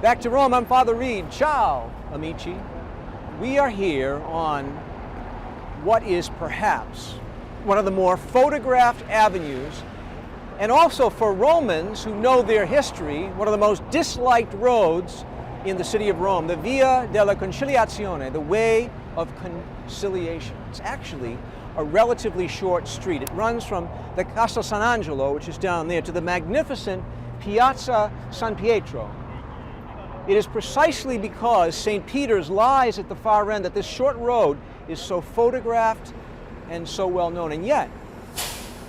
Back to Rome, I'm Father Reed. Ciao, amici. We are here on what is perhaps one of the more photographed avenues, and also for Romans who know their history, one of the most disliked roads in the city of Rome, the Via della Conciliazione, the way of conciliation. It's actually a relatively short street. It runs from the Castel San Angelo, which is down there, to the magnificent Piazza San Pietro. It is precisely because St. Peter's lies at the far end that this short road is so photographed and so well known. And yet,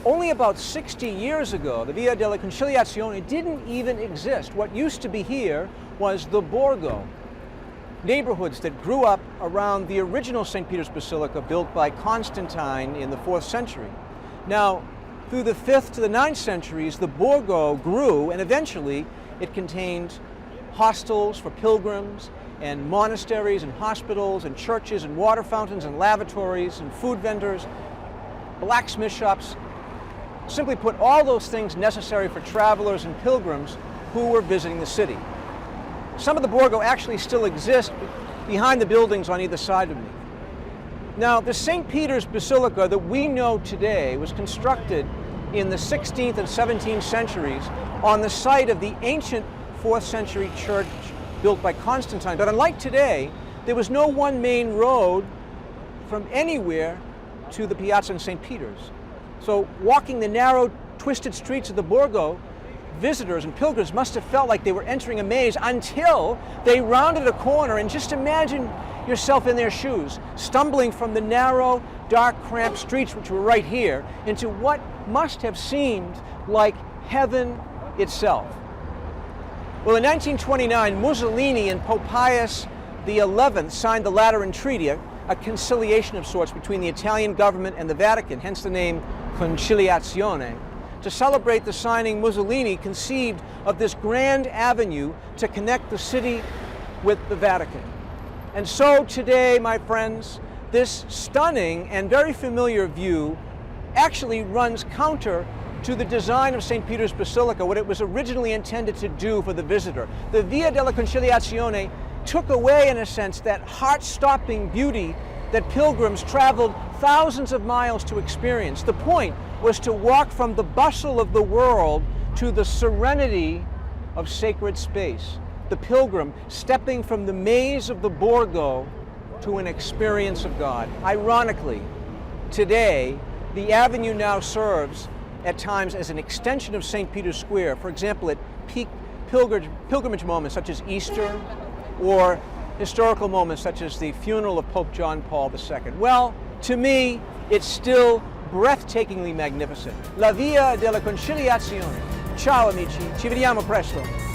only about 60 years ago, the Via della Conciliazione didn't even exist. What used to be here was the Borgo, neighborhoods that grew up around the original St. Peter's Basilica built by Constantine in the 4th century. Now, through the 5th to the 9th centuries, the Borgo grew, and eventually it contained hostels for pilgrims and monasteries and hospitals and churches and water fountains and lavatories and food vendors, blacksmith shops. Simply put, all those things necessary for travelers and pilgrims who were visiting the city. Some of the Borgo actually still exist behind the buildings on either side of me. Now, the St. Peter's Basilica that we know today was constructed in the 16th and 17th centuries on the site of the ancient 4th century church built by Constantine. But unlike today, there was no one main road from anywhere to the Piazza in St. Peter's. So walking the narrow, twisted streets of the Borgo, visitors and pilgrims must have felt like they were entering a maze until they rounded a corner. And just imagine yourself in their shoes, stumbling from the narrow, dark, cramped streets, which were right here, into what must have seemed like heaven itself. Well, in 1929, Mussolini and Pope Pius XI signed the Lateran Treaty, a conciliation of sorts between the Italian government and the Vatican, hence the name Conciliazione. To celebrate the signing, Mussolini conceived of this grand avenue to connect the city with the Vatican. And so today, my friends, this stunning and very familiar view actually runs counter to the design of St. Peter's Basilica, what it was originally intended to do for the visitor. The Via della Conciliazione took away, in a sense, that heart-stopping beauty that pilgrims traveled thousands of miles to experience. The point was to walk from the bustle of the world to the serenity of sacred space. The pilgrim stepping from the maze of the Borgo to an experience of God. Ironically, today, the avenue now serves at times as an extension of St. Peter's Square, for example, at peak pilgrimage moments such as Easter, or historical moments such as the funeral of Pope John Paul II. Well, to me, it's still breathtakingly magnificent. La Via della Conciliazione. Ciao amici, ci vediamo presto.